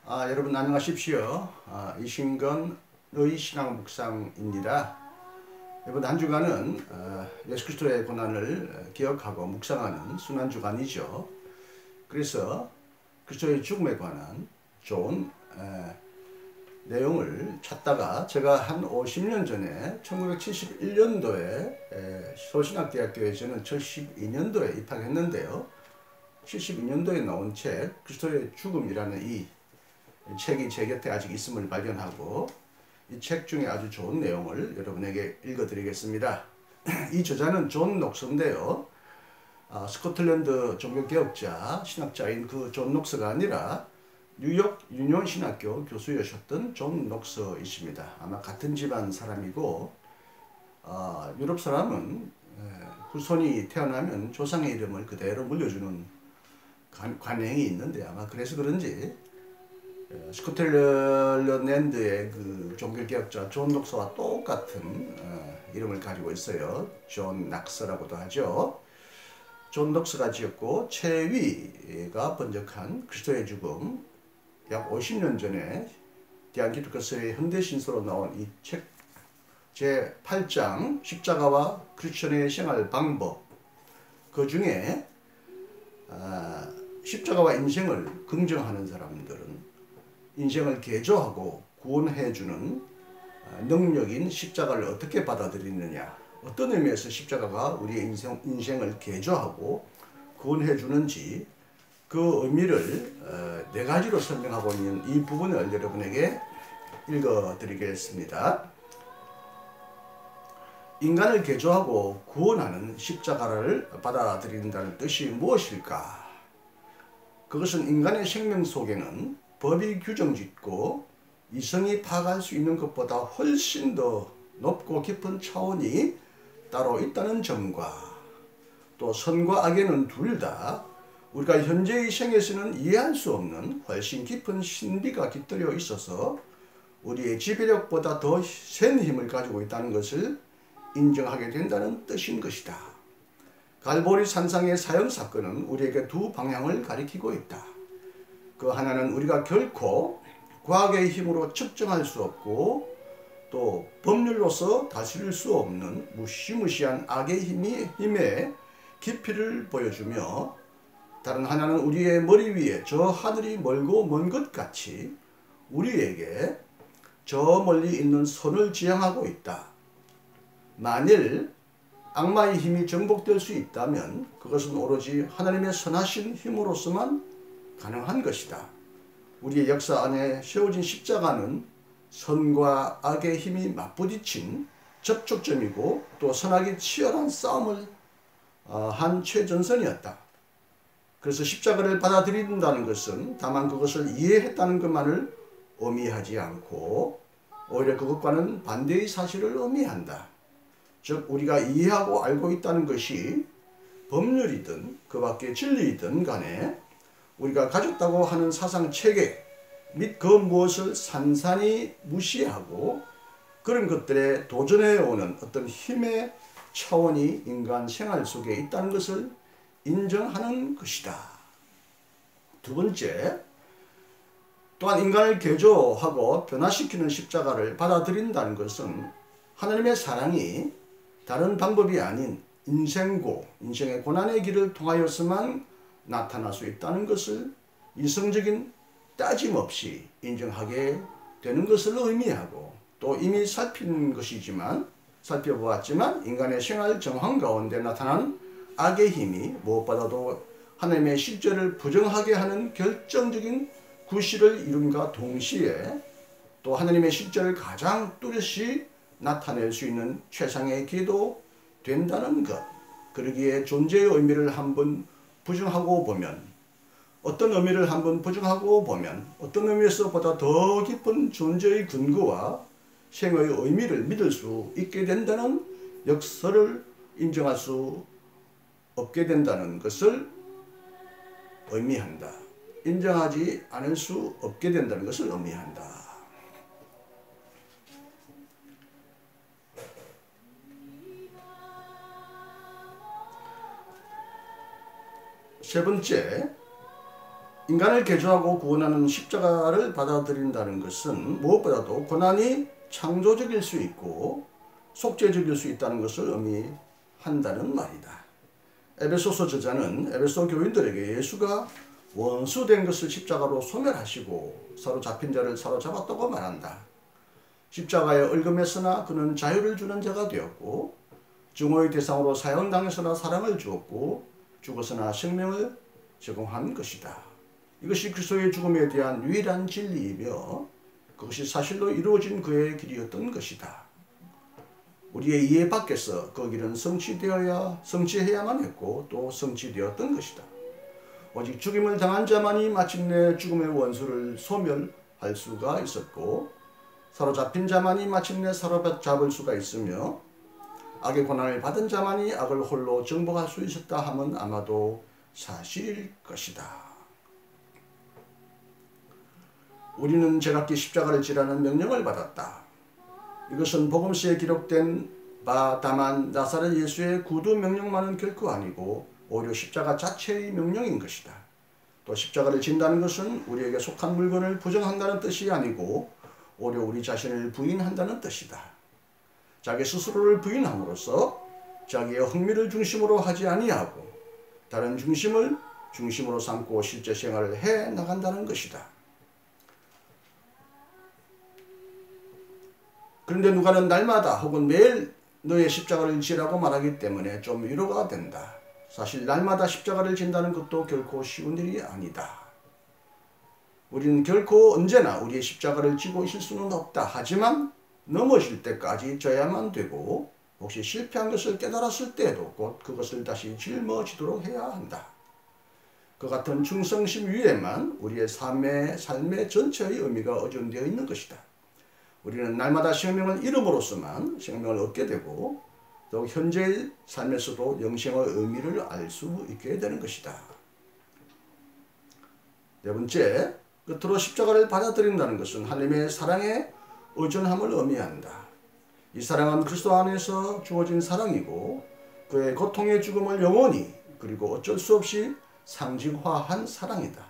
여러분 안녕하십시오. 이신건의 신앙 묵상입니다. 이번 한 주간은 예수 그리스도의 고난을 기억하고 묵상하는 순환 주간이죠. 그래서 그리스도의 죽음에 관한 좋은 내용을 찾다가 제가 한 50년 전에 1971년도에 서울신학대학교에 저는 72년도에 입학했는데요. 72년도에 나온 책 그리스도의 죽음이라는 이 책이 제 곁에 아직 있음을 발견하고 이 책 중에 아주 좋은 내용을 여러분에게 읽어드리겠습니다. 이 저자는 존 녹서인데요. 스코틀랜드 종교개혁자, 신학자인 그 존 녹서가 아니라 뉴욕 유니온 신학교 교수였던 존 녹서이십니다. 아마 같은 집안 사람이고 유럽 사람은 후손이 태어나면 조상의 이름을 그대로 물려주는 관행이 있는데 아마 그래서 그런지 스코틀랜드의 그 종교개혁자 존 녹서와 똑같은 이름을 가지고 있어요. 존 낙서라고도 하죠. 존 녹서가 지었고 최위가 번역한 그리스도의 죽음, 약 50년 전에 대한기독교서의 현대신서로 나온 이 책 제8장 십자가와 크리스천의 생활 방법, 그 중에 십자가와 인생을 긍정하는 사람들은 인생을 개조하고 구원해주는 능력인 십자가를 어떻게 받아들이느냐, 어떤 의미에서 십자가가 우리의 인생을 개조하고 구원해주는지 그 의미를 네 가지로 설명하고 있는 이 부분을 여러분에게 읽어드리겠습니다. 인간을 개조하고 구원하는 십자가를 받아들인다는 뜻이 무엇일까? 그것은 인간의 생명 속에는 법이 규정짓고 이성이 파악할 수 있는 것보다 훨씬 더 높고 깊은 차원이 따로 있다는 점과 또 선과 악에는 둘 다 우리가 현재의 생에서는 이해할 수 없는 훨씬 깊은 신비가 깃들여 있어서 우리의 지배력보다 더 센 힘을 가지고 있다는 것을 인정하게 된다는 뜻인 것이다. 갈보리 산상의 사형 사건은 우리에게 두 방향을 가리키고 있다. 그 하나는 우리가 결코 과학의 힘으로 측정할 수 없고 또 법률로서 다스릴 수 없는 무시무시한 악의 힘의 깊이를 보여주며, 다른 하나는 우리의 머리 위에 저 하늘이 멀고 먼 것 같이 우리에게 저 멀리 있는 선을 지향하고 있다. 만일 악마의 힘이 정복될 수 있다면 그것은 오로지 하나님의 선하신 힘으로서만 가능한 것이다. 우리의 역사 안에 세워진 십자가는 선과 악의 힘이 맞부딪힌 접촉점이고 또 선악이 치열한 싸움을 한 최전선이었다. 그래서 십자가를 받아들인다는 것은 다만 그것을 이해했다는 것만을 의미하지 않고 오히려 그것과는 반대의 사실을 의미한다. 즉 우리가 이해하고 알고 있다는 것이 법률이든 그 밖의 진리이든 간에 우리가 가졌다고 하는 사상체계 및 그 무엇을 산산히 무시하고 그런 것들에 도전해오는 어떤 힘의 차원이 인간 생활 속에 있다는 것을 인정하는 것이다. 두 번째, 또한 인간을 개조하고 변화시키는 십자가를 받아들인다는 것은 하나님의 사랑이 다른 방법이 아닌 인생의 고난의 길을 통하여서만 나타날 수 있다는 것을 이성적인 따짐 없이 인정하게 되는 것을 의미하고, 또 이미 살펴보았지만 인간의 생활 정황 가운데 나타난 악의 힘이 무엇보다도 하나님의 실제를 부정하게 하는 결정적인 구실을 이룬과 동시에 또 하나님의 실제를 가장 뚜렷이 나타낼 수 있는 최상의 기도 된다는 것. 그러기에 존재의 의미를 한번 부정하고 보면, 어떤 의미를 한번 부정하고 보면 어떤 의미에서보다 더 깊은 존재의 근거와 생의 의미를 믿을 수 있게 된다는 역설을 인정할 수 없게 된다는 것을 의미한다. 인정하지 않을 수 없게 된다는 것을 의미한다. 세 번째, 인간을 개조하고 구원하는 십자가를 받아들인다는 것은 무엇보다도 고난이 창조적일 수 있고 속죄적일 수 있다는 것을 의미한다는 말이다. 에베소서 저자는 에베소 교인들에게 예수가 원수된 것을 십자가로 소멸하시고 사로잡힌 자를 사로잡았다고 말한다. 십자가의 얼금에서나 그는 자유를 주는 자가 되었고 증오의 대상으로 사형당해서나 사랑을 주었고 죽어서나 생명을 제공한 것이다. 이것이 그리스도의 죽음에 대한 유일한 진리이며 그것이 사실로 이루어진 그의 길이었던 것이다. 우리의 이해 밖에서 그 길은 성취해야만 했고 또 성취되었던 것이다. 오직 죽임을 당한 자만이 마침내 죽음의 원수를 소멸할 수가 있었고 사로잡힌 자만이 마침내 사로잡을 수가 있으며 악의 고난을 받은 자만이 악을 홀로 정복할 수 있었다 함은 아마도 사실일 것이다. 우리는 제각기 십자가를 지라는 명령을 받았다. 이것은 복음서에 기록된 바 다만 나사렛 예수의 구두 명령만은 결코 아니고 오히려 십자가 자체의 명령인 것이다. 또 십자가를 진다는 것은 우리에게 속한 물건을 부정한다는 뜻이 아니고 오히려 우리 자신을 부인한다는 뜻이다. 자기 스스로를 부인함으로써 자기의 흥미를 중심으로 하지 아니하고 다른 중심을 중심으로 삼고 실제 생활을 해 나간다는 것이다. 그런데 누가는 날마다 혹은 매일 너의 십자가를 지라고 말하기 때문에 좀 위로가 된다. 사실 날마다 십자가를 진다는 것도 결코 쉬운 일이 아니다. 우리는 결코 언제나 우리의 십자가를 지고 있을 수는 없다. 하지만 넘어질 때까지 져야만 되고 혹시 실패한 것을 깨달았을 때에도 곧 그것을 다시 짊어지도록 해야 한다. 그 같은 충성심 위에만 우리의 삶의 전체의 의미가 의존되어 있는 것이다. 우리는 날마다 생명을 잃음으로써만 생명을 얻게 되고 또 현재의 삶에서도 영생의 의미를 알 수 있게 되는 것이다. 네 번째, 끝으로 십자가를 받아들인다는 것은 하나님의 사랑에 의존함을 의미한다. 이 사랑은 그리스도 안에서 주어진 사랑이고 그의 고통의 죽음을 영원히 그리고 어쩔 수 없이 상징화한 사랑이다.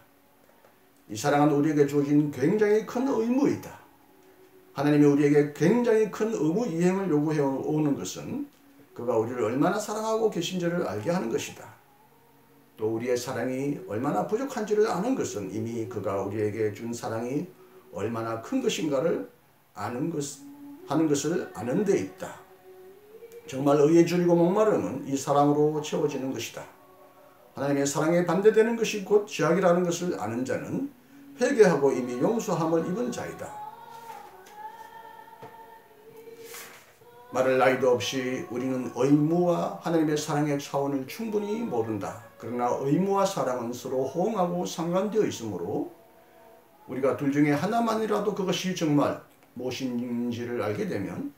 이 사랑은 우리에게 주어진 굉장히 큰 의무이다. 하나님이 우리에게 굉장히 큰 의무 이행을 요구해 오는 것은 그가 우리를 얼마나 사랑하고 계신지를 알게 하는 것이다. 또 우리의 사랑이 얼마나 부족한지를 아는 것은 이미 그가 우리에게 준 사랑이 얼마나 큰 것인가를 하는 것을 아는 데 있다. 정말 의에 줄이고 목마름은 이 사랑으로 채워지는 것이다. 하나님의 사랑에 반대되는 것이 곧 죄악이라는 것을 아는 자는 회개하고 이미 용서함을 입은 자이다. 말할 나위도 없이 우리는 의무와 하나님의 사랑의 차원을 충분히 모른다. 그러나 의무와 사랑은 서로 호응하고 상관되어 있으므로 우리가 둘 중에 하나만이라도 그것이 정말 무엇인지를 알게 되면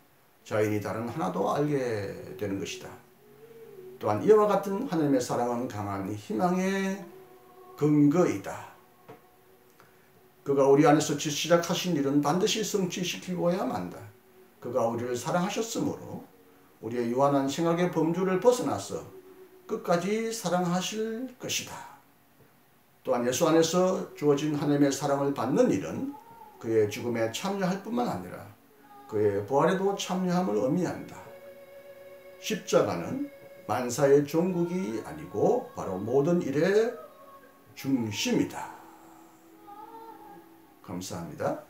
자연히 다른 하나도 알게 되는 것이다. 또한 이와 같은 하나님의 사랑은 강한 희망의 근거이다. 그가 우리 안에서 시작하신 일은 반드시 성취시키고야 만다. 그가 우리를 사랑하셨으므로 우리의 유한한 생각의 범주를 벗어나서 끝까지 사랑하실 것이다. 또한 예수 안에서 주어진 하나님의 사랑을 받는 일은 그의 죽음에 참여할 뿐만 아니라 그의 부활에도 참여함을 의미한다. 십자가는 만사의 종국이 아니고 바로 모든 일의 중심이다. 감사합니다.